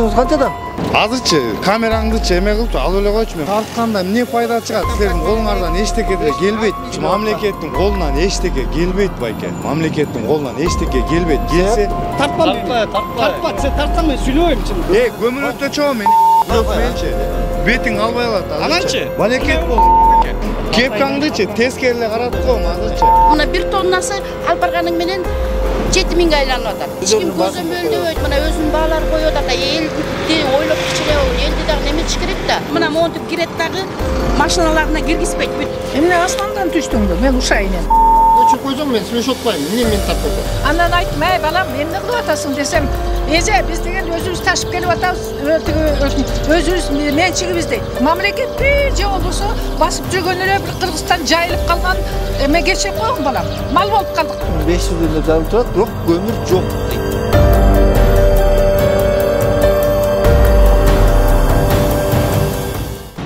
Отурушуңуз канчадан? Азырчы камераңдычы эме кылчу, ал эле койчу. Тартканда эмне пайда чыгат? Силердин колуңардан эчтеке деле келбейт. Мамлекеттин колунан эчтеке келбейт байке. Мамлекеттин колунан эчтеке келбейт. Келсе, тартпа, сен тартсаң мен сүйлөйм чын. Көмүр өтө чоо мен. Жок менчи. Бетиң албай калат. Ананчы? Балекет бол. Кепкаңдычы тескериле карап коем азырчы. Мына 1 тоннасы алып барганың менен 7000 айланып атат. Эч ким көзөмөлдөбөйт. Мына өзүнүн баалары коюп атат. Элди ойлоп кичире, элди дагы неметиш керек да. Мына монтип кирет дагы машиналарына киргизбейт. Эмне асмандан түштүңбү? Мен ушайын. Очуп койсоң мен сүйлөшүп атпайм. Эмне мен тартып атам? Андан айттым, "Эй балам, эмне кылып атасың?" десем, "Эже, биз деген өзүбүз ташып келип атабыз, өзүбүз менчигибиз" дейт. Мамлекетти же болбосо басып жүргөн эле бир Кыргызстан жайылып калган эме кечирип койгон балам. Мал болуп калдык. 500 эле жарым турат, бирок көмүр жок.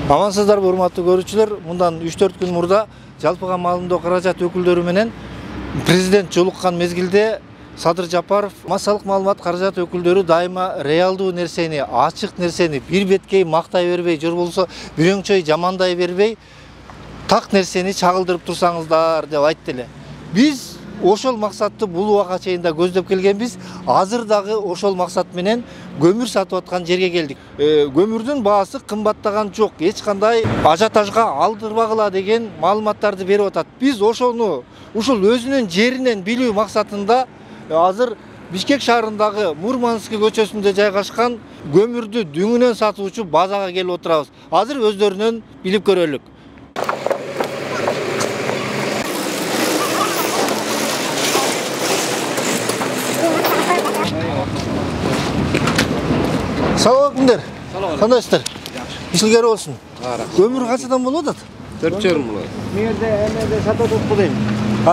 Амансыздарбы, урматтуу көрүүчүлөр? Мындан 3-4 күн мурда жалпыга маалымдоо каражат өкүлдөрү менен президент жолуккан мезгилде Садыр Жапаров массалык маалымат каражат өкүлдөрү дайыма реалдуу нерсени, ачык нерсени бир беткей мактай бербей, же болбосо бирөңчөй жамандай бербей, так нерсени чагылдырып турсаңыздар деп айтты эле. Биз ошол максатты бул убакка чейин да көздөп келгенбиз. Азыр дагы ошол максат менен көмүр сатып аткан жерге келдик. Көмүрдүн баасы кымбаттаган жок. Эч кандай ажиотажга алдырбагыла деген маалыматтарды берип атат. Биз ошону ушул өзүнүн жеринен билүү максатында азыр Бишкек шаарындагы Мурманский көчөсүндө жайгашкан көмүрдү дүңүнөн сатуучу базага келип отурабыз. Азыр өздөрүнөн билип көрөлүк. Саламатсыңдар. Кандайсыздар? Ишилгер болсун. Көмүр канчадан болуп атат? 4,5 болот. Мерде эмеде сатып атат дейм.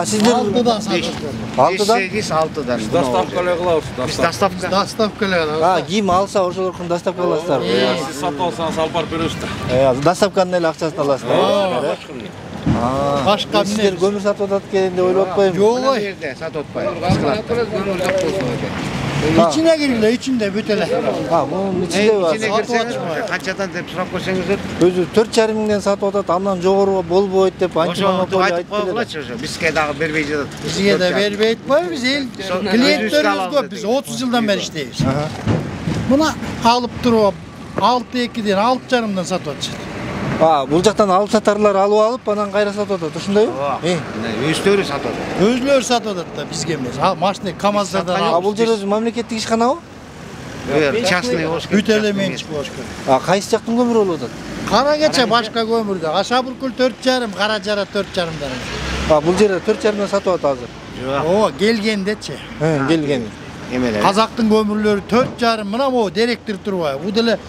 Сиздер 6-дан сатып. 6-дан? 6-дан. Доставка эле кылабыз. Биз доставка эле кылабыз. Ким алса ошолордун доставка кыласыздар. Сиз сатып алсаңыз алып барып беребиз да. Доставканын эле акчасын аласыздар. Башка сиздер көмүр сатып атат экен деп ойлоп атпайбы? Жок, Жерде сатып атпайбыз. ичине киргиле, ичинде бүт эле. Мунун ичинде бар. Канчадан деп сурап көрсөңүздөр. Өзү 4,5 миңден сатып атат, андан жогору болбойт деп анча монополия айтып келет. Бизге дагы бербей жатат. Бизге да бербей атпайбы, биз клиенттерибиз көп, биз 30 жылдан бери иштейбиз. Мына алып туруп 6,2ден 6,5-дан сатып атышат. Бул жактан алып сатарлар алып алып, анан кайра сатып атат, ошондойбу? Өздөрү сатып атат. Өзлөрү сатып атат да, бизге эмес. Машина КАМАЗдардан алып. Бул жер өзү мамлекеттик ишканабы? Частный болуш керек. Бүт эле менчик болуш керек. Кайсы жактын көмүрү болуп атат? Кара кече башка көмүрдө. Ашабуркул 4,5, Кара Жара 4,5дан. Бул жерде 4,5-дан сатып атат азыр. Ооба, келгендечи. Келген. Эмелер. Казактын көмүрлөрү 4,5, мына могу директор турбайбы. Бул деле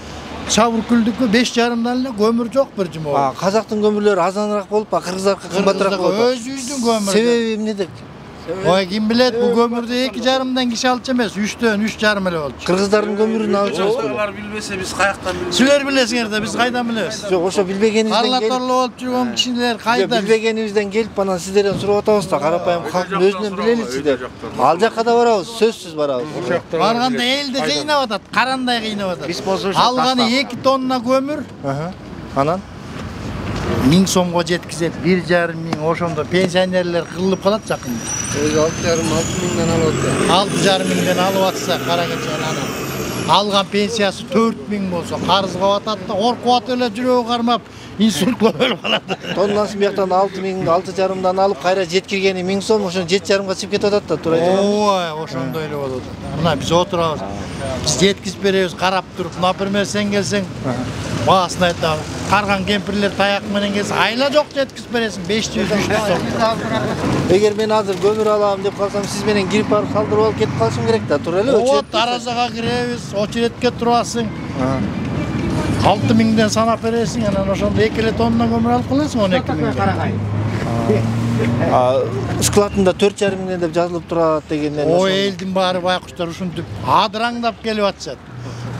Шабуркулдуку 5,5дан эле көмүр жок бир жума. Казактын көмүрлөрү азаныраак болуп, кыргыздарга кымбатыраак болуп. Өзүбүздүн көмүр. Себеби эмнеде? Ой, ким билет, бул көмүрдү 2,5дан киши алчу эмес, 3,5 эле болчу. Кыргыздардын көмүрүн алчубыз. Алар билбесе биз каяктан билебиз? Силер билесиңер да, биз кайдан билебиз? Жок, ошо билбегенибизден келип. Карлаторло болуп жүргөн кишилер кайда? Билбегенибизден келип, анан сиздерден сурап атабыз да, карапайым калктын өзүнөн билеличи деп. Ал жакка да барабыз, сөзсүз барабыз. Барганда элди кыйнап атат, карандай кыйнап атат. Биз болсо алганы 2 тонна көмүр. Анан 1000 сомго жеткизет, 1,5 миң ошондо пенсионерлер кылып калат жакында. Өзү 6,5 миңден алып атат. 6,5 миңден алып атса, кара кечен анан. Алган пенсиясы 4 миң болсо, карызга атат да, коркуп атып эле жүрөгү кармап, инсульт өлүп калат. Тоннасын бияктан 6 миң, 6,5-дан алып, кайра жеткиргени 1000 сом, ошону 7,5-га чыгып кетип атат да, туура айтам. Ой, ошондой эле болот. Мына биз отурабыз. Биз жеткизип беребиз, карап туруп, например, сен келсең, баасын айтабыз. Карган кемпирлер таяк менен келсе, айла жок жеткизип бересиң, 500-300 сом. Эгер мен азыр көмүр алам деп калсам, сиз менен кирип барып салдырып алып кетип калышым керек да, туура эле? Ооба, таразага киребиз, очередке турасың. 6 миңден санап бересиң, анан ошондо 2 тонна көмүр алып каласың, 12 миңден. Складында 4,5 миңден деп жазылып турат дегенден. Ой, элдин баары байкуштар ушинтип адыраңдап келип атышат.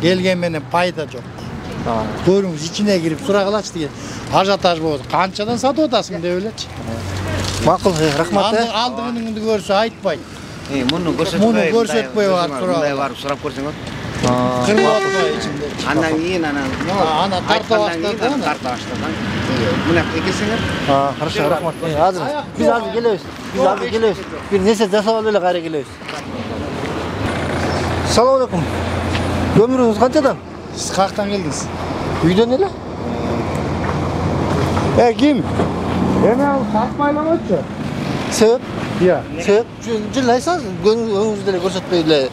Келген менен пайда жок. Көрүңүз, ичине кирип сурагылачы деген. Ажиотаж болот. Канчадан сатып атасың деп элечи. Макул, рахмат. Алдыгыңды көрсө айтпайт. Муну көрсөтпөй барып сурап. Мындай барып сурап көрсөңөр. Kırıp atmıyor içinde. Андан кейін Ана тарта баштады, ана. тарта баштады. Мына экесиңер Хорошо, рахмат. Азыр биз азыр келебиз. Биз азыр келебиз. Бир нерсе жасап алып эле кайра келебиз. Салам алейкум. Өмүрүңүз канчадан? Siz kayaktan geldiniz? Үйдөн эле? Kim? Eme al satmaylamoçu. Себеп? Ya. Себеп? Жылы айтсаңыз, өңүңүздү деле көрсөтпөй эле.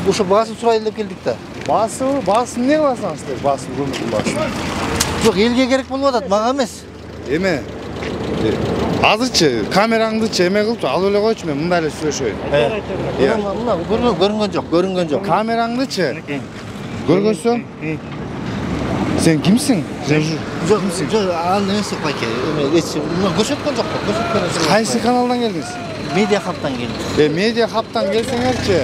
Ошо баасын сурайлы деп келдик да. Basın ne kılasan işte? Basın gömürün basın. Жок, элге керек болуп атат, мага эмес. Eme. Azırçı, kamerаңды эме кылып ал эле койчу, мен мындай эле сүйлөшөйүн. Мына көрүнгөн жок. Kamerаңдычы көргөнсөң? Sen kimsin? Sen Жок, аны эмес байке. Көрсөткөн жок, көрсөткөн. Kaysi kanaldan geldiniz? Медиа хаптан келдим. Media Hub'tan gelseňerçi,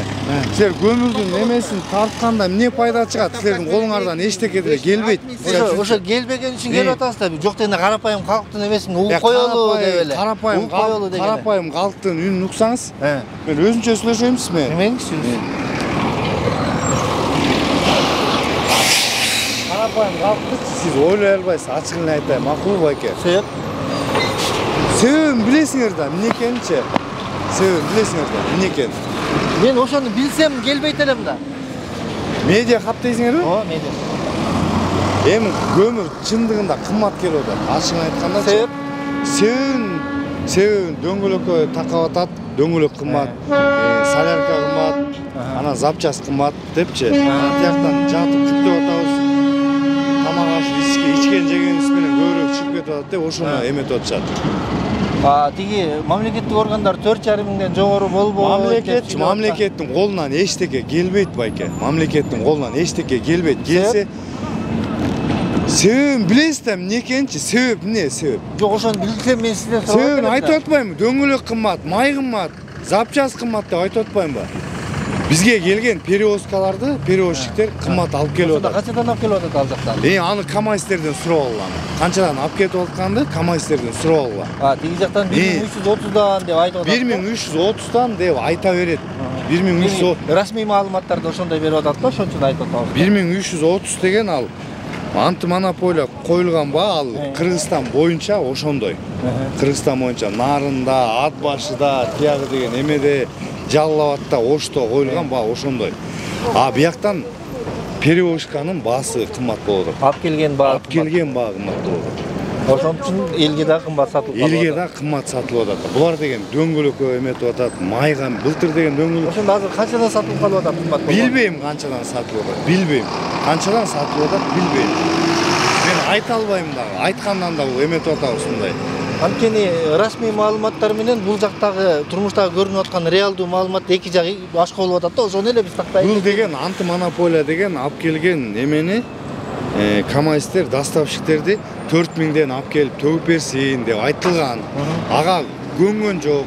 sizler gömürdün emesin tartkanda эмне пайда чыгат? Силердин колуңардан эчтеке деле келбейт. Ошо келбеген үчүн келип атабыз да. Жок дегенде карапайым калктын эмесин угуп коелу деп эле. Карапайым калктын үнүн уксаңыз, мен өзүнчө сүйлөшөйм сизме? Эмеңизчи? Карапайым калкты сиз ойлой албайсыз, ачыгын айтайын, макулбу байке? Себеп? Себебин билесиңер да, эмне экенинчи? Себебин билесиңер да, эмне экенин? Мен ошону билсем келбейт элем да. Media Hub дейсиңерби? Ооба, медиа. Эми көмүр чындыгында кымбат келип атат. Ачыгын айтканда Себеп? Себебин дөңгөлөккө такап атат, дөңгөлөк кымбат, солярка кымбат, анан запчас кымбат депчи. Тияктан жатып күтүп атабыз. Тамак аш ичкен жегенибиз менен көбүрөөк чыгып кетип атат деп ошону эметип атышат. Тиги мамлекеттик органдар 4,5 миңден жогору болбойт. Мамлекеттин колунан эчтеке келбейт байке. Мамлекеттин колунан эчтеке келбейт. Келсе себебин билесиз да эмне экенинчи? Себеп эмне? Себеп. Жок, ошону билсем мен сизден сурап Себебин айтып атпаймынбы? Дөңгөлөк кымбат, май кымбат, запчас кымбат деп айтып атпаймынбы? Бизге келген перевозкаларды, перевозчиктер кымбат алып келип атат. Канчадан алып келип атат ал жактан? Аны КамАЗдерден сурап алган. Канчадан алып кетип атканды КамАЗдерден сурап алган. Тиги жактан 1330дан деп айтып атат. 1330дан деп айта берет. 1330 расмий маалыматтарды ошондой берип атат да, ошон үчүн айтып атабыз. 1330 деген ал антимонополия коюлган баа, ал Кыргызстан боюнча ошондой. Кыргызстан боюнча Нарында, Ат башыда, тиягы деген эмеде, Жалал Абадта, Ошто коюлган баа ошондой. Бияктан перевозканын баасы кымбат болот. Алып келген баа кымбат болот. Ошон үчүн элге да кымбат сатылып атат. Элге да кымбат сатылып атат. Булар деген дөңгөлөккө эметип атат, майга былтыр деген дөңгөлөк. Ошондо азыр канчадан сатылып калып атат кымбат болот? Билбейм канчадан сатылып атат. Билбейм. Канчадан сатылып атат, билбейм. Мен айта албайм дагы. Айткандан да бул эметип атабыз ушундай. Анткени расмий маалыматтар менен бул жактагы турмуштагы көрүнүп аткан реалдуу маалымат эки жагы башка болуп атат да, ошону эле биз тактайбыз. Бул деген антимонополия деген алып келген эмени КамАЗдер, доставщиктерди 4000ден алып келип төгүп берсин деп айтылган. Ага көнгөн жок.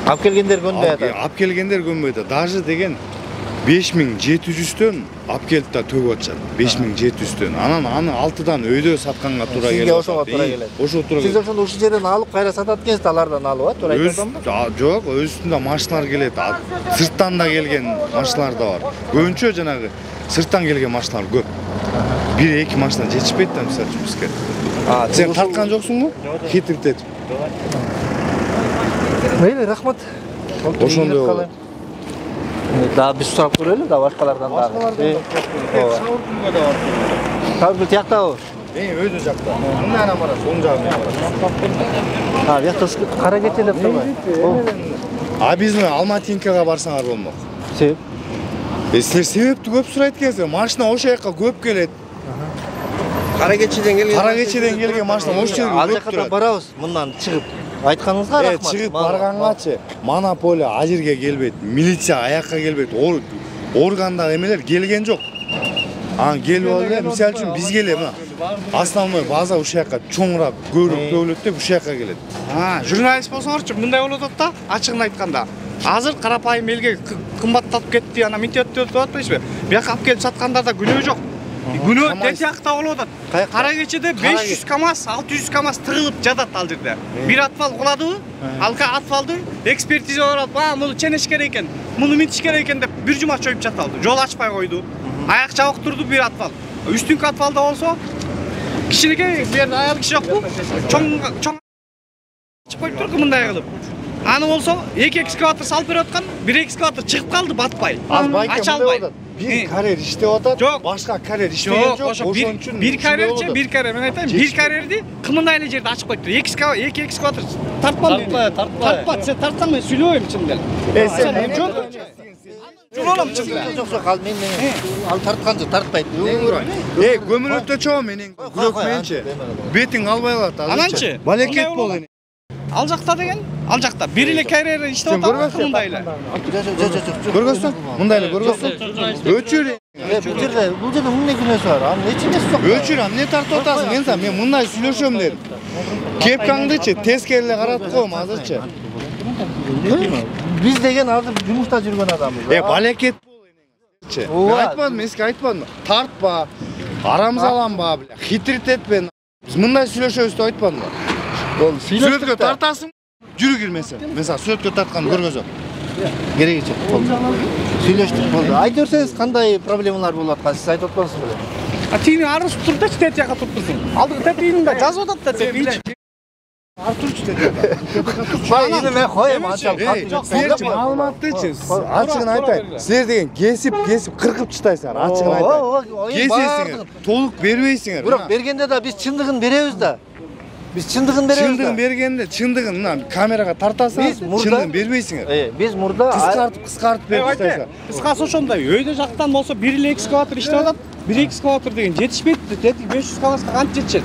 Алып келгендер көнбөй атат. Алып келгендер көнбөй атат. Даже деген 5700дөн алып келип да төгүп атышат. 5700дөн. Анан аны 6дан өйдө сатканга туура келет. Сизге ошого туура келет. Ошо туура келет. Сиз ошондо ушул жерден алып кайра сатат экенсиз, алардан алып, туура айтасамбы? Жок, өзүндө машиналар келет. Сырттан да келген машиналар да бар. Көбүнчө жанагы сырттан келген машиналар көп. 1-2 машина жетишпейт да мисалы үчүн бизге. Сен тарткан жоксуңбу? Хитритет. Мейли, рахмат. Ошондой. Да биз сурап көрөлү да башкалардан да. Башкалардан Сауркунга да бар. Сауркун тияктабы? Өзү жакта. Мындан барат, оң жагына барат. Биякта кара кече деп турбайбы? Биз Алматинкага барсаңар болмок. Себеп? Силер себепти көп сурайт экенсиз. Машина ошол жака көп келет. Кара кечеден келген машина ошол жерге Ал көп жака турат. барабыз мындан чыгып. Айтканыңызга рахмат. Чыгып баргангачы монополия ал жерге келбейт. Милиция аякка келбейт. Органдагы эмелер келген жок. Келип алды, мисалы үчүн биз келе мына. Основной база ушул жака чоңураак, көбүрөөк төгүлөт деп ушул жака келет. Журналист болсоңорчу мындай болуп атат да, ачыгын айтканда. Азыр карапайым элге кымбатталып кетти, ана мынтип деп атпайсызбы? Бияка алып келип саткандарда күнөө жок. Күнөө ден сыяктуу болуп атат. Каякта? Кара кечеде 500 КАМАЗ, 600 КАМАЗ тыгылып жатат ал жерде. Бир атфал куладыбы? Алка атфалды экспертиза алып, муну ченеш керек экен, муну минтиш керек экен деп бир жума чөйүп жаталды. Жол ачпай койду. Аяк жабык турду бир атфал. Үстүнкү атфалда болсо кичинекей бир жерде аял киши жокпу? Чоң чыгып турду мындай кылып. Аны болсо 2 экскаватор салып берип аткан, 1 экскаватор чыгып калды батпай. Ача албай. Bir karer işte odat, Жоқ. başka karer işleyen жоқ. Ошон үчүн Bir karerçi, bir karer. Ben айтайын, bir karerdi кымындай эле жерде ачып коюптур. 2 экскаватор тартпам dedi. Тартпа, сен тартсаң мен сүйлөбөйм чындап. Сен жол. Жолом чындап. Жоқ, ал мен ал тартқан жоқ, тартпайды. Gömülötte çoğu menin. Gürök mençe. Betin alбай калат азырчы. Ананчы? Балекет бол эне. Ал жакта деген, ал жакта бир эле карер иштеп атат кымындай эле. Көргөзсүң? Мындай эле көргөзсүң? Өчүр. Бұл жерде мындай күнөөсү бар. Анын эч эмеси жок. Өчүр, эмне тартып атасың? Мен мындай сүйлөшөм дедим. Кепкаңдычы тескери эле каратып коем азырчы. Биз деген азыр жумушта жүргөн адамбыз. Балекет бол эне. Мен айтпадым, эске айтпадым. Тартпа, арамзаланба, хитрит этпе. Биз мындай сүйлөшөбүз деп айтпадым. Сүрөткө тартасың, жүрү кирмесе. Mesela сүрөткө тарткан көргөзөм. Кереги жок болду. Сүйлөштүк болду. Айтып берсеңиз кандай проблемалар болуп аткан, сиз айтып атпаңыз беле? Тиги арыз турдучу тет жака туруп турсуң. Алдыгы тетигинде жазып атат да тет. Артурчу dedi. Mayını ben koyayım açam. Силерчи маалыматтычы, ачыгын айтайын. Силер деген кесип кыркып чыштайсыңар, ачыгын айтайын. Кесесиңер, толук бербейсиңер. Бирок бергенде да биз чындыгын беребиз да. Biz чындыгын беребиz. Чындыгын бергенде, чындыгын мына камерага тартасың, чындыгын бербейсиңер. Биз мурда кыскартып берип чыштайсыңар. Кыскасы ошондой. Өйдө жактан болсо 1 эле экскаватор иштеп атат. 1 экскаватор деген жетишпейт. Тетик 500 КАМАЗга канча жетишет?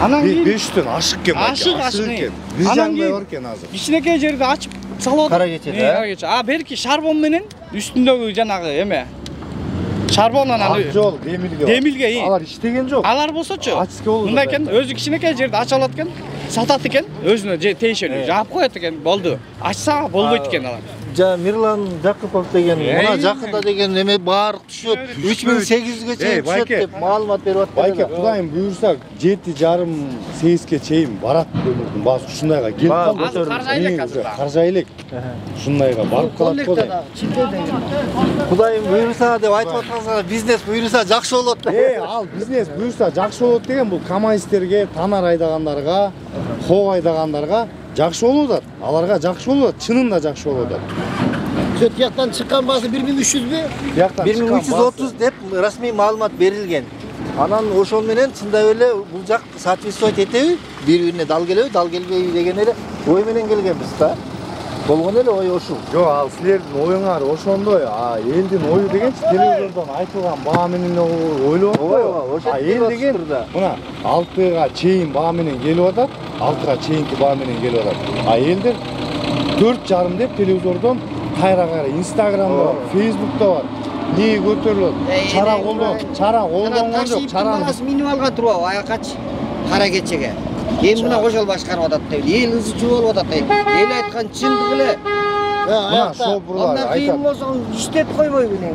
Анан кийин 500төн ашык экен. Ашык экен. Бир жагдай бар экен азыр. Кичинекей жерде ачып салып атат. Кара кечеде. Белки шарбон менен үстүндөгү жанагы эме. Шарбондан аны жол, демилге. Демилге. Алар иштеген жок. Алар болсочу. Мындай экен, өзү кичинекей жерде ача алат экен, сатат экен, өзүнө тейшелүү жаап коет экен, болду. Ачса болбойт экен алар. Мирлан Жакупов деген, мына жакында деген эме баардык түшөт. 3800ге чейин түшөт деп маалымат берип атты. Байке, Кудайым буйрса 7,5-8ге чейин барат көмүрдүн баасы ушундайга келип калды. Азыр каржайлык азыр. Каржайлык. Ушундайга барып калат го. Кудайым буйрса деп айтып аткансыңар, бизнес буйрса жакшы болот. Ал бизнес буйрса жакшы болот деген бул камаистерге, танар айдагандарга, хоо айдагандарга жакшы болуп атат. Аларга жакшы болуп атат, чынында жакшы болуп атат. Сөт жактан чыккан баасы 1300бү? 1330 деп расмий маалымат берилген. Анан ошол менен чындап эле бул жак соответствовать этеби? Бири-бирине дал келеби, дал келбейби деген эле ой менен келгенбиз да. Болгон эле ой ошол. Жок, ал силердин оюңар ошондой. Элдин ою дегенчи телевизордон айтылган баа менен ойлоп атпайбы? Эл деген мына 6га чейин баа менен келип атат, 6га чейинки баа менен келип атат. Элдер 4,5 деп телевизордон кайра Инстаграмда бар, Фейсбукта бар. Не көтөрүлөт? Чара колдонгон жок, чараны минималга турбайбы, аякачы кара кечеге. Эми мына ошол башкарып атат деп. Эл ызы чуу болуп атат деп. Эл айткан чындык эле. Мына шопурлар айтат. İştet koymayı bile.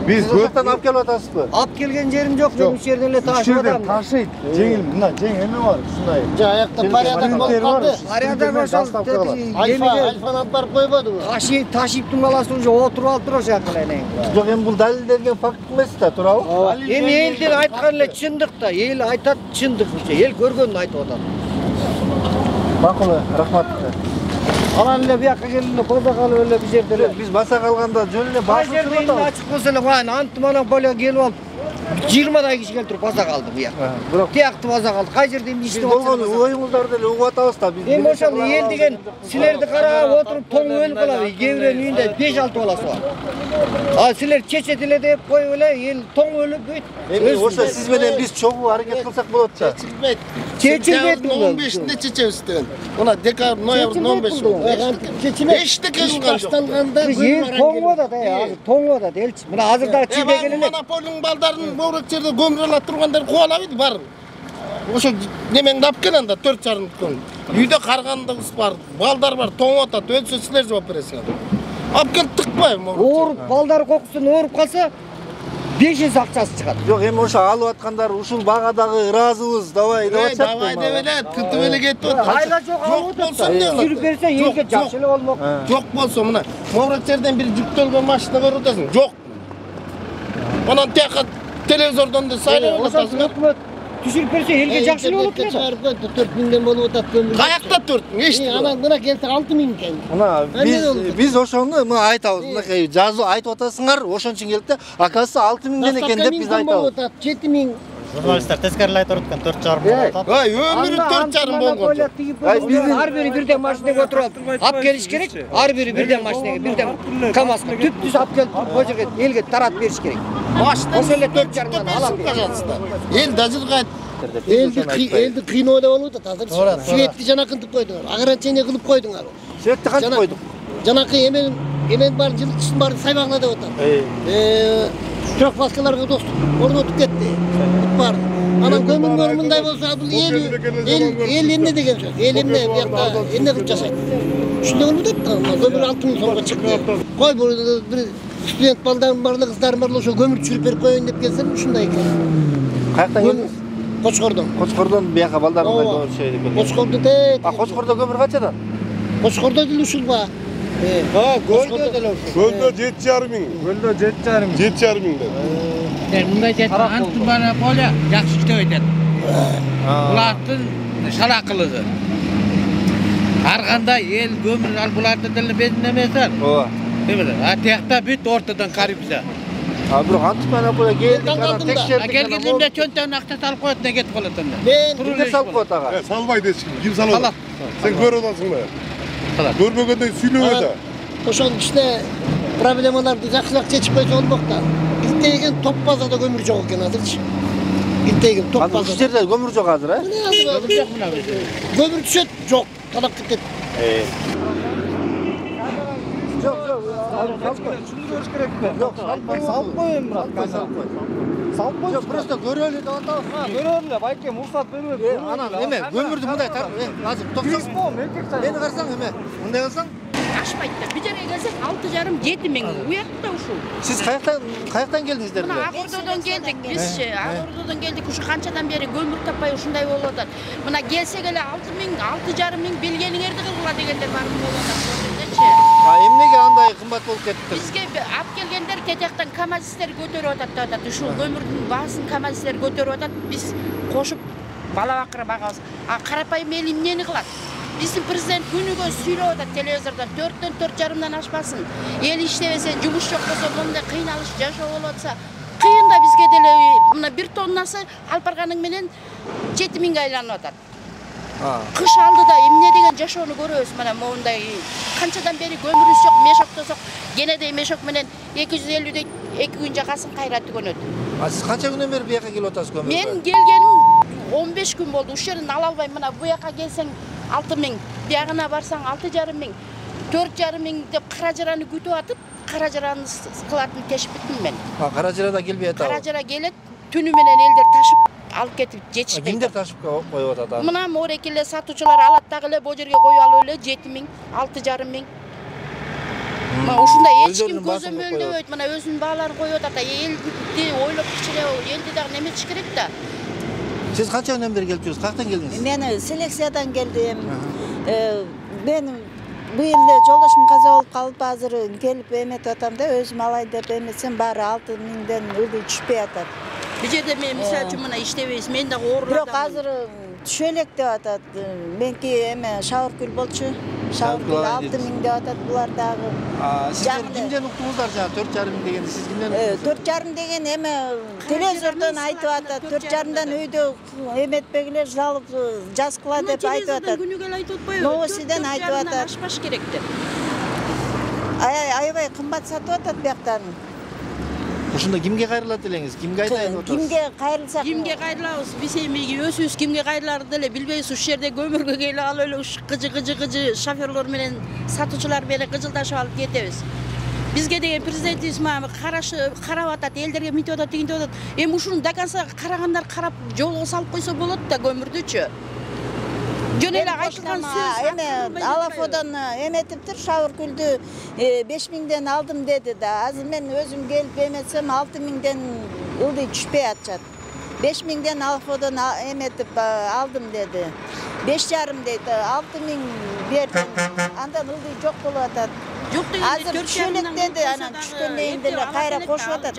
Biz gökten ap gelip atasızbı? Ap gelgen yerim yok. Ben üç yerden taşıp adam. Taşıyıp. Cengil, buna cengil var. Şunday. Ayakta paradan bol kaldı. Paradan başal. Alfan apar koymadı mı? Taşıyıp durmalasın önce oturup altır o şakılayla. Yok hem bu dalillerden farklı mısın da Turav? Hem eldir aytkanla çındık da. El aytat çındık bir şey. El görgönünü ayt odan. Makulu, rahmat. Alan ile bir yakka gelin koyda kalı öyle bir yerde. Biz masa kalganda jönüne basın şurada da. Açık olsa lan antımana böyle gelip al. 20 day kişi gelip basa kaldı bu yak. Tiyaktı basa kaldı. Kay yerde bir işte olsun. Biz oyumuzlarda le uğat avsta biz. Hem oşal el degen silerdi kara oturup tonu ölüp kaladı. Gevrenin önünde 5-6 olası var. Siler çeçetile de koy öyle el tonu ölüp büyüt. Oşa siz benden biz çok hareket kılsak bulut da. Çeçilmet mi? 15'inde çeçevisten. Ona dekabr, noyabrın 15'inde. 5'te kelin karşıtalganda. El tonu da ya. Tonu da değil. Buna hazırda çiğde gelene. Monopolinin baldarının Boğrakçer'de gömürler turganlar kovalaydı var. Oşo nemen dap gelen da 4,5 gün. Үйдө каргандыгыз бар, балдар бар, тоң атат, өлсө силер жооп бересиңер. Алып келип тыкпайбы? Ооруп, балдар кокусун ооруп калса, 5 есе акчасы чыгат. Жок, эми ошо алып аткандар ушул багадагы ыраазыбыз, давай деп атышат. Давай деп эле, тынтып эле кетип атат. Айла жок болсо эмне кылат? Сүрүп берсе элге жакшы эле болмок. Жок болсо мына Маврат жерден бир жүктөлгөн машина көрүп атасың. Жок. Анан тияка телевизордон да сайлап атасың. Өкмөт түшүрүп берсе элге жакшы эле болот. Чыгарып койду, 4 миңден болуп атат көмүр. Каякта 4 миң, эчти. Анан мына келсе 6 миң экен. Мына биз ошону мына айтабыз. Мынакей жазуу айтып атасыңар, ошон үчүн келип да, акасы 6 миңден экен деп биз айтабыз. 7 миң. Журналисттер тескерилей айтып аткан 4,5 болуп атат. Ай, өмүрү 4,5 болгон. Ар бири бирден машинеге отуруп алып келиш керек. Ар бири бирден машинеге, бирден КамАЗга түп-түз алып келип туруп кол жерге элге таратып бериш керек. Машина ошол эле 4,5 алам. Эл дажылгайт. Элди кыйноо да болуп атат азыр. Светти жанакынтып койдуңар. Ограничение кылып койдуңар. Светти кантип койдук? Жанакы эмен бар жылкычтын баарын сайбагына деп атат. Штрафбаскаларга доступ орнотуп кетти. Бар. Анан көмүрдөр мындай болсо бул эл эмне деген сөз? Эл эмне буякта эмне кылып жашайт? Ушундай болуп атат. Көмүр 6 миң сомго чыкты. Кой бул бир студент балдарын барлыгы кыздарын барлыгы ошо көмүр түшүрүп берип коеюн деп келсем ушундай экен. Каяктан келдиңиз? Кочкордон. Кочкордон бияка балдар мындай көрүшөйт экен. Кочкордо те. Кочкордо көмүр канчадан? Кочкордо деле ушул ба. Көлдө деле ушул. Көлдө 7,5 миң. Көлдө 7,5 миң. 7,5 миңден. Мындай жетти, антимонополия жакшы иштеп атат. Булардын шалакылыгы. Ар кандай эл көмүр ал буларды деле бензин эмесер. Ооба. Эмеле, а тиякта бүт ортодон коррупция. Бирок антимонополия келди, анан текшерди. Келгендемде чөнтөгүн акча салып коет, не кетип калат анда. Кимдер салып коет ага? Салбайт эч ким салып атат? Сен көрүп атасың да. Көрбөгөндөй сүйлөп ата. Ошол кичине проблемаларды жакшыраак чечип койсо болмок да. Илтеген топ базада көмүр жок экен азырчы. Илтеген топ базада. Ушул жерде көмүр жок азыр, э? Көмүр түшөт, жок, талап кетет. Жок, түшүндүрүш керек да. Жок, салып коеюн брат. Салып кой. Жок, просто көрөлү деп атабыз. Көрөлү, байке, мурсат бербей. Анан эме, көмүрдү мындай азыр токсоң. Мени карасаң эме, мындай кылсаң ашпайт да. Бу жерге келсек 6,5-7 миң. Уякта ушул. Сиз каяктан келдиңиздер? Мына Акордодон келдик бизчи. Акордодон келдик, ушу канчадан бери көмүр таппай ушундай болуп атат. Мына келсек эле 6 миң, 6,5 миң билгениңерди кылгыла дегендер бар болуп атат. Эмнеге андай кымбат болуп кетти? Бизге алып келгендер тетяктан КамАЗистер көтөрүп атат деп атат. Ушул көмүрдүн баасын КамАЗистер көтөрүп атат. Биз кошуп бала бакыра багабыз. А карапайым эл эмнени кылат? Биздин президент күнүгө сүйлөп атат телевизордон 4төн 4,5 ашпасын. Эл иштебесе, жумуш жок болсо, мындай кыйналыш жашоо болуп атса, кыйын да бизге деле мына 1 тоннасы алып барганың менен 7 миңге айланып атат. Кыш алдыда эмне деген жашоону көрөбүз. Мына моундай канчадан бери көмүрүбүз жок, мешоктосок, генеде мешок менен 250 2 күн жакасын кайра түгөнөт. Сиз канча күндөн бери бияка келип атасыз көмүргө? Мен келгеним 15 күн болду. Ушул жерден ала албайм. Мына буяка келсең 6 миң, биягына барсаң 6,5 миң, 4,5 миң деп Каражараны күтүп атып, Каражараны кылатын тешип биттим мен. Каражарада келбей атабы? Каражара келет, түнү менен элдер ташып алып кетип жетишпейт. Кимдер ташып коюп атат? Мына морекелер сатуучулар алат дагы эле бул жерге коюп алып эле 7 миң, 6,5 миң. Мына ушундай эч ким көзөмөлдөбөйт. Мына өзүнүн бааларын коюп атат. Элди ойлоп кичине, элди дагы неметиш керек да. Сиз канча күндөн бери келип жүрсүз? Каяктан келдиңиз? Мен селекциядан келдим. Мен бу эле жолдошум каза болуп калып азыр келип эметип атам да, өзүм алайын деп эметсем баары 6 миңден өлү түшпөй атат. Бу жерде мен мисалы үчүн мына иштебейбиз. Мен дагы оорулардам. Бирок азыр түшө элек деп атат. Менки эме Шавыркүл болчу. Шавыркүл 6 миң деп атат булар дагы. Сиздер кимден уктуңуздар жана 4,5 миң дегенди сиз кимден? 4,5 деген эме телевизордон айтып атат. 4,5-дан өйдө эметпегилер жалып жазгыла деп айтып атат. Күнүгө эле айтып атпайбы? Новостиден айтып атат. Ашпаш керек деп. Аябай кымбат сатып атат бияктан. Ушунда кимге кайрылат элеңиз? Кимге айтайын деп атасыз? Кимге кайрылсак? Кимге кайрылабыз? Биз эми өзүбүз кимге кайрыларды деле билбейбиз. Ушул жерде көмүргө келип алып эле уш кыжы шоферлор менен сатуучулар менен кыжылдашып алып кетебиз. Бизге деген президентибиз мага карап атат, элдерге мынтип атат, тигинтип атат. Эми ушуну до конца карагандар карап жолго салып койсо болот да көмүрдүчү. Жөн эле айтылган сөз. Эме Алафодан эметиптир, Шавыркүлдү 5000ден алдым деди да. Азыр мен өзүм келип эметсем 6000ден ылдый түшпөй атышат. 5000ден Алафодан эметип алдым деди. 5,5 дейт, 6000 бердим. Андан ылдый жок болуп атат. Жок дегенде Азыр түшөлек деди, анан түшкөндөн кийин деле кайра кошуп атат.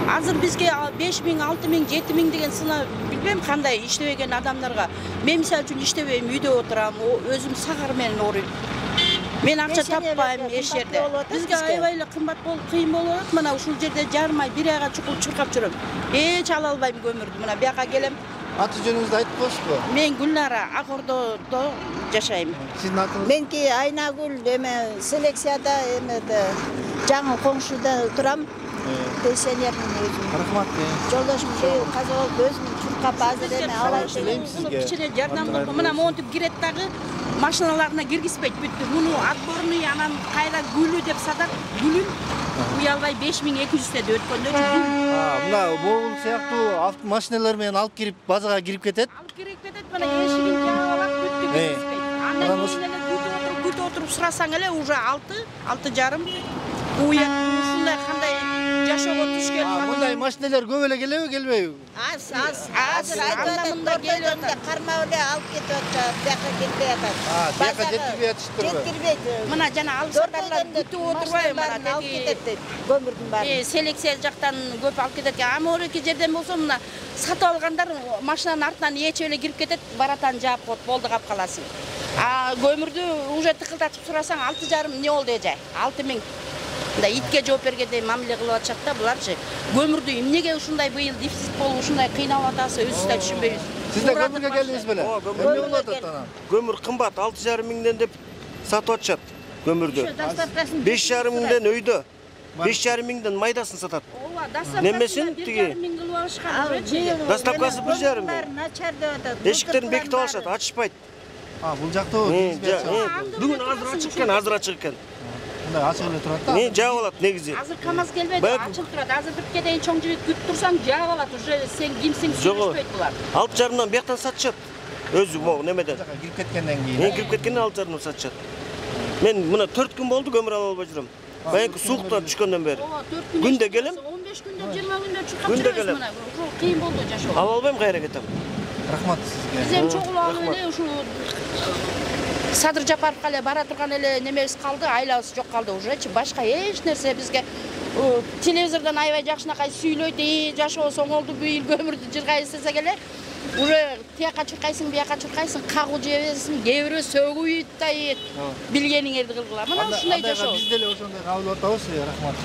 Азыр бизге 5000, 6000, 7000 деген сына билбейм кандай иштебеген адамдарга. Мен мисалы үчүн иштебейм, үйдө отурам, өзүм сагар менен ооруйм. Мен акча таппайм эч жерде. Бизге аябай эле кымбат болуп, кыйын болуп атат. Мына ушул жерде жарым ай, 1 айга чукул чуркап жүрөм. Эч ала албайм көмүрдү. Мына бияка келем. Аты жөнүңүздү айтып коюшпу? Мен Гүлнара Акордодо жашайм. Сиздин атыңыз? Менки Айнагүл, эме селекцияда эмеде жаңы коңшуда турам. Пенсионермин өзүм. Рахмат. Жолдошум каза болуп өзүм чуркап азыр эме алай элейм сизге. Кичине жардам болду. Мына монтип кирет дагы машиналарына киргизбейт бүттү. Муну отборный анан кайра гүлү деп сатат. Гүлүн уялбай 5200 деп өткөндө гүл. Мына могул сыяктуу автомашиналар менен алып кирип базага кирип кетет. Алып кирип кетет. Мына эшигин жаап алат, бүттү киргизбейт. Андан кийин эле күтүп отуруп сурасаң эле уже 6,5 уят ушундай кандай жашоого туш келип. Мындай машиналар көп эле келеби, келбейби? Азыр айтымында келгенде кармап эле алып кетип атат, бияка кетпей атат. Бияка жеткирбей атыштырбы? Жеткирбейт. Мына жана алып сатарлар күтүп отурбай мына алып кетет дейт. Көмүрдүн баары. Селекция жактан көп алып кетет. Аморики жерден болсо мына сатып алгандар машинанын артынан ээчип эле кирип кетет, баратан жаап коет, болду кап каласың. Көмүрдү уже тыкылдатып сурасаң 6,5 эмне болду эже? 6000. Да итке жооп бергендей мамиле кылып атышат да буларчы. Көмүрдү эмнеге ушундай быйыл дефицит болуп, ушундай кыйналып атасы өзүбүз да түшүнбөйбүз. Сиз да көмүргө келдиңиз беле? Эмне болуп атат анан? Көмүр кымбат 6,5 миңден деп сатып атышат көмүрдү. 5,5 миңден өйдө. 5,5 миңден майдасын сатат. Немесин тиги? Доставкасы 1,5 миң. Начар деп атат. Эшиктерин бекитип алышат, ачышпайт. Бул жакта бүгүн азыр ачык экен. Мындай ачык эле турат да. Жаап алат негизи. Азыр КамАЗ келбейди, ачылып турат. Азыр бирке дейин чоң жигит күтүп турсаң, жаап алат. Уже сен кимсиң сүйлөшпөйт булар. 6,5-дан бияктан сатышат. Өзү могу немеден. Кирип кеткенден кийин. Кирип кеткенден 6,5-дан сатышат. Мен мына 4 күн болду көмүр ала албай жүрөм. Баягы сууктан түшкөндөн бери. Күндө келем. 15 күндө, 20 күндө чуркап жүрөбүз мына. Ушул кыйын болду жашоо. Ала албайм, кайра кетем. Рахмат сизге. Биз эми чогулуп алып эле ушул Садыр Жапаровго эле бара турган эле немебиз калды, айлабыз жок калды ужечи. Башка эч нерсе бизге телевизордон аябай жакшынакай сүйлөйт, жашоо оңолду, быйыл көмүрдү жыргай эстесек эле уже тияка чуркайсың, бияка чуркайсың, кагуу жебесиң, кээ бирөө сөгүйт да ийет. Билгениңерди кылгыла. Мына ушундай жашоо. Биз деле ошондой кабыл атабыз, рахмат.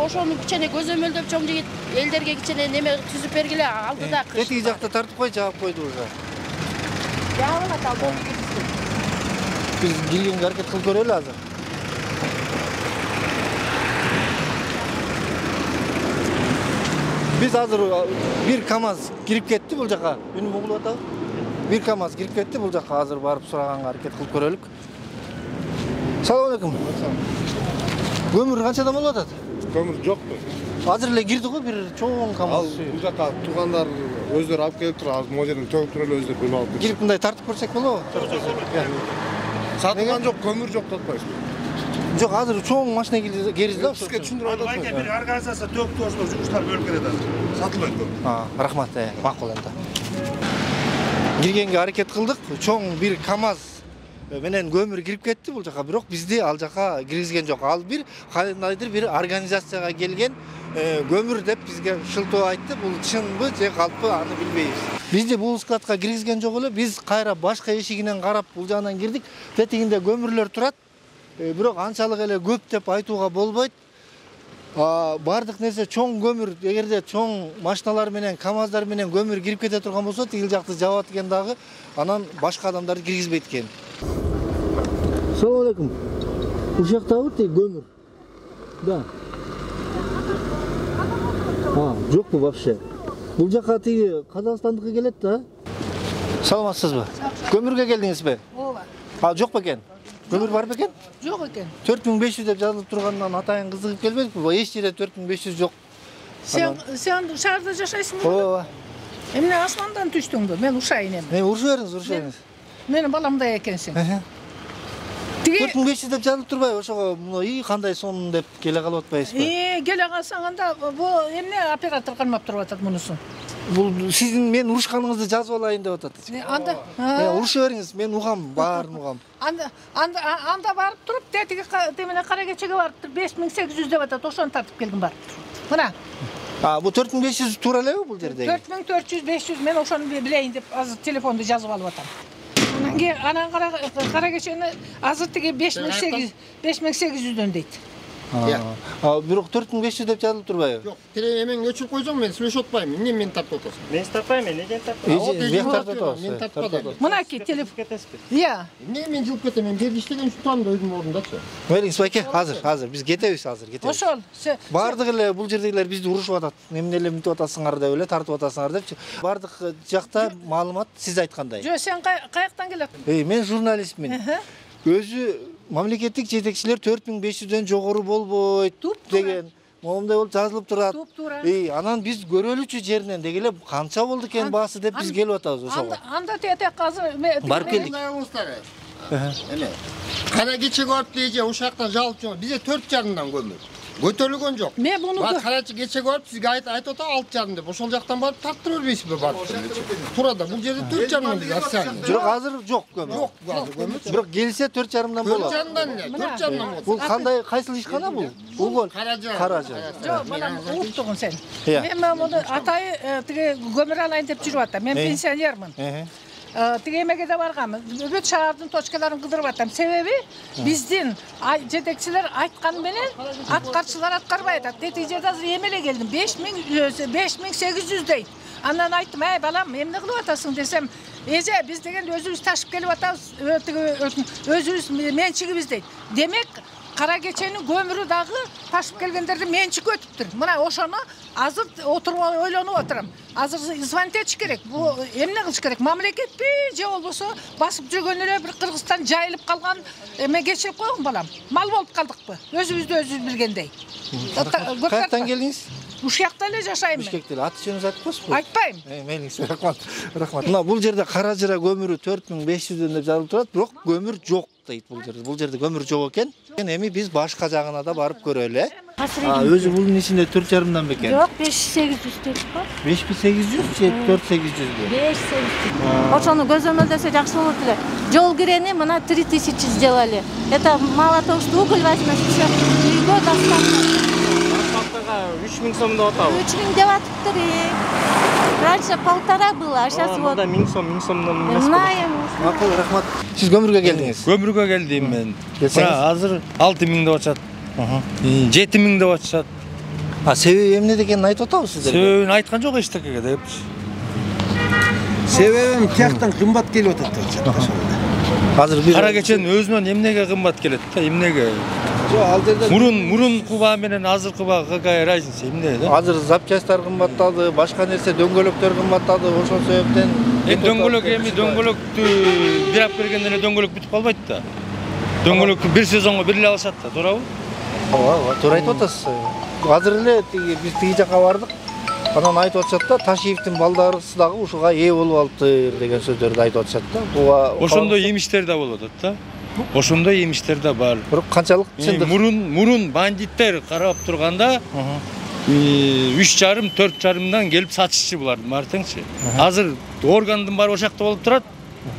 Ошону кичине көзөмөлдөп чоң жигит элдерге кичине неме түзүп бергиле, алдыда кыш. Тетиги жакта тартып кой, жаап койду уже. Жаап алат ал. Biz girgenge hareket kılıp göreli hazır. Biz hazır bir KamAZ girip ketti bul jaka. Ünüm oğul atal. Bir KamAZ girip ketti bul jaka hazır barıp suragan hareket kılıp görelük. Assalamu alaikum. Kömür kançadan bolup atat? Kömür jok mu? Hazır ele girdi go bir çoğun KamAZ. Bu jaka tugandar özleri alıp kelip turur. Azır modelini töküp turur özleri bunu alıp. Girip bunday tartıp koysak bolu? Satılgan jok, kömür jok tatmayız. Jok, hazır çoğun maşina geriz da. Sizge düşündürüp adasın. Bir organizasiya töküp tursunlar, jumuşlar bölüp beredi. Satılmayt kömür. Rahmat, makul enda. Girgenge hareket kıldık. Çoğun bir KamAZ menen kömür girip ketti bul jaka. Bирок bizdi al jaka girgizgen jok. Al bir kandaydır bir organizasiyaga gelgen kömür dep bizge şıltoo aytты. Bul çınbı же калппы аны билбейбиz. Biz de bu skladka girgizgen jok эле. Biz kayra başka eşigинен karap bul jagынан girdik. Tetигинде kömürler turat. Бирок анчалык эле көп деп айтууга болбойт. Бардык нерсе чоң көмүр, эгерде чоң машиналар менен, КамАЗдар менен көмүр кирип кете турган болсо, тигил жакты жабат экен дагы, анан башка адамдарды киргизбейт экен. Assalamu alaikum. Ушактабы тек көмүр? Да. Жокпу вообще. Бул жака тиги Казакстандыкы келет да. Саламатсызбы? Көмүргө келдиңизби? Ооба. Жок бекен? Көмүр бар бекен? Жок экен. 4500 деп жазылып тургандан атайын кызыгып келбедикпи? Эч жерде 4500 жок. Sen şehirde yaşaysın mı? Ооба. Emine asmandan düştün bu. Ben uşağıyım emine. Ne uruşu veriniz. Benim balam da ekensin. 4500 деп жазылып турбайбы ошого ии кандай сонун деп келе калып атпайсызбы? Келе калсаңында bu эмне оператор кармап туруп атат мунусун. Бул сиздин мен урушканыңызды жазып алайын деп атат. Анда урушо бериңиз, мен угам, баарын угам. Анда барып туруп, тетиги темene кара кечеге барып туруп 5800 деп атат, ошону тартып келгим барып. Мына. Bu 4500 туура элеби бул жерде? 4400 500 мен ошону билейин деп азыр телефонду жазып алып атам. Анан кара кечени азыр тиги 5800'дөн дейт. Бирок 4500 деп жазылып турбайбы? Жок, эмен өчүрүп койсоң мен сүйлөшүп атпайм. Эмне мени тартып атасың? Мен тартпайм, неден тартпайм? Мен тартпадым. Мынакей телефон. Ия. Эмне мен жылып кетем? Мен жерде иштеген турам да өзүмдүн ордумдачы. Бериңиз байке, азыр биз кетебиз азыр, кетебиз. Ошол. Бардык эле бул жердегилер бизди урушуп атат. Эмне эле мынтип атасыңар деп эле тартып атасыңар депчи. Бардык жакта маалымат сиз айткандай. Жок, сен каяктан келесиң? Мен журналистмин. Өзү мамлекеттик жетекчилер 4500'дөн жогору болбойт деген момундай болуп жазылып турат. Анан биз көрөлүчү жеринен дегеле канча болду экен баасы деп биз келип атабыз ошого. Анда тетек азыр барып келдик. Эме. Кара кечеге барып деже ушактан жалып жүрөм. Бизде 4,5-дан көмөр. Көтөрүлгөн жок. Мен буну карачы кечеге барып сизге айтып атат 6,5 деп. Ошол жактан барып тартып бербейсизби барып? Турада бул жерде 4,5 деп атсаң. Жок, азыр жок көмөр. Жок, азыр көмөр. Бирок келсе 4,5-дан болот. 4,5-дан болот. Бул кандай кайсыл ишкана бул? Бул каражы. Жок, мына уктугун сен. Мен муну атайы тиги көмөр алайын деп жүрүп атам. Мен пенсионермин. Тиги эмеге да барганмын. Бүт шаардын точкаларын кыдырып атам. Себеби биздин жетекчилер айтканы менен аткарчылар аткарбай атат. Тетиги жерде азыр эмеле келдим. 5800 дейт. Андан айттым, "Эй балам, эмне кылып атасың?" десем, "Эже, биз деген өзүбүз ташып келип атабыз, өзүбүз менчигибиз" дейт. Демек, кара кеченин көмүрү дагы ташып келгендерди менчик өтүптүр. Мына ошону азыр отуруп ойлонуп отурам. Азыр звонить этиш керек. Бул эмне кылыш керек? Мамлекетпи же болбосо басып жүргөн эле бир Кыргызстан жайылып калган эме кечирип койгун балам. Мал болуп калдыкпы? Өзүбүздү өзүбүз билгендей. Каяктан келдиңиз? Ушакта эле жашайм мен. Бишкекте эле. Аты жөнүңүздү айтып коесузбу? Айтпайм. Мейлиңиз, рахмат. Мына бул жерде кара жыра көмүрү 4500'дөн деп жазылып турат, бирок көмүр жок дейт бул жерде. Бул жерде көмүр жок экен. Эми биз башка жагына да барып көрөлү, э? Өзү бунун ичинде 4,5-дан бекен. Жок, 5800 дейт го. 5800 же 4800 бе? 5800. Ошону көзөмөлдөсө жакшы болот эле. Жол кирени мына 3000 делали. Это мало того, что уголь возьмешь, еще үйгө доставка. 3000 сом деп атабы? 3000 деп атыптыр. Раньше 1,5 было, а сейчас вот. 1000 сомдон эмес. Знаем. Макул, рахмат. Сиз көмүргө келдиңиз? Көмүргө келдим мен. Мына азыр 6000 деп атышат. 7000 деп атышат. Себеби эмне дегенин айтып атабыз сиздерге? Себебин айткан жок эчтекеге деп. Себебим тияктан кымбат келип атат деп атышат. Азыр бир кара кеченин өзүнөн эмнеге кымбат келет да, эмнеге? Мурун куба менен азыркы куба какая разница, эмне да? Азыр запчасттар кымбаттады, башка нерсе дөңгөлөктөр кымбаттады, ошол себептен дөңгөлөк эми дөңгөлөктү бир ап бергенде эле дөңгөлөк бүтүп калбайт да. Дөңгөлөктү бир сезонго бир эле алышат да, туурабы? Ооба, туура айтып атасыз. Азыр эле биз тиги жакка бардык. Анан айтып атышат да, Ташиевдин балдарысы дагы ушуга ээ болуп алыптыр деген сөздөрдү айтып атышат да. Буга ошондой емиштер да болуп атат да. Ошондой емиштер да бар. Бирок канчалык чындык? Мурун бандиттер карап турганда 3,5-4,5-дан келип сатышчы булардын бартыңчы. Азыр органдын баары ошакта болуп турат.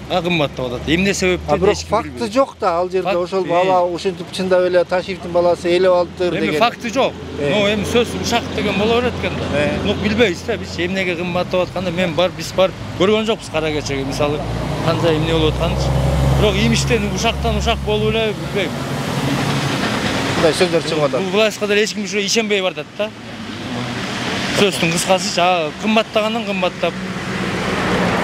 Кымбаттап атат. Эмне себептен? Бирок факты жок да, ал жерде ошол бала ушинтип чындап эле Ташиевдин баласы ээлеп алыптыр деген. Эми факты жок. Эми сөз ушак деген боло берет экен да. Ну билбейбиз да, биз эмнеге кымбаттап атканда биз барып көргөн жокпуз кара кечеге, мисалы кандай эмне болуп атканын. Бирок имиштен ушактан ушак болуп эле билбейм. Мындай сөздөр чыгып атат. Бул властька деле эч ким ушу ишенбей барат да. Сөздүн кыскасы, кымбаттагандан кымбаттап.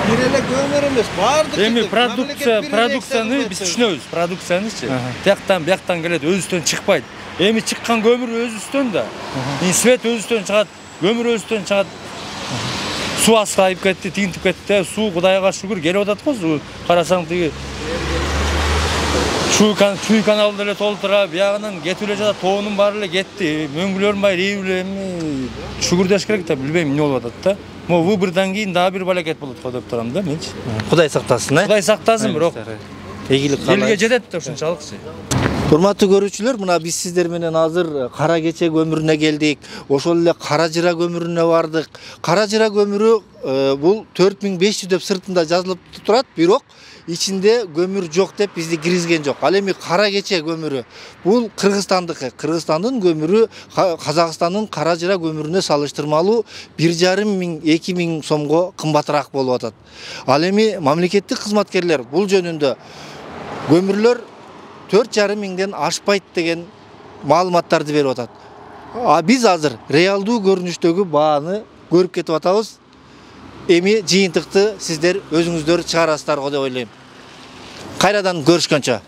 Бир эле көмөр эмес, баардык. Эми продукцияны биз түшүнөбүз, продукциянычы. Бияктан келет, өзүбүздөн чыкпайт. Эми чыккан көмүр өзүбүздөн да. Свет өзүбүздөн чыгат, көмүр өзүбүздөн чыгат. Су астайып кетти, тигинтип кетти. Су Кудайга шүгүр келип атат го. Карасаң тиги Çuy kanalı ele толтыра, биягынан кетип эле жатат, тоонун баары эле кетти. Мөңгүлөрүн баары ийип эми шүгүрдөш керек да, билбейм эмне болуп атат да. Мо выбордан кийин дагы бир балакет болот го деп турам да менчи. Кудай сактасын, Кудай сактасын, бирок ийгилик каалайбыз. элге жетет да ушунчалыкчы. Урматтуу көрүүчүлөр, мына биз сиздер менен азыр Кара Кече көмүрүнө келдик. Ошол эле Кара Жыра көмүрүнө бардык. Кара Жыра көмүрү бул 4500 деп сыртында жазылып турат, бирок ичинде көмүр жок деп бизди киргизген жок. Ал эми Кара Кече көмүрү бул Кыргызстандыкы. Кыргызстандын көмүрү Казакстандын Кара Жыра көмүрүнө салыштырмалуу 1500-2000 сомго кымбатыраак болуп атат. Ал эми мамлекеттик кызматкерлер бул жөнүндө көмүрлөр 4,5 миңден ашпайт деген маалыматтарды берип атат. Биз азыр реалдуу көрүнүштөгү бааны көрүп кетип атабыз. Эми жыйынтыкты сиздер өзүңүздөр чыгарасыздар го деп ойлойм. Кайрадан көрүшкөнчө.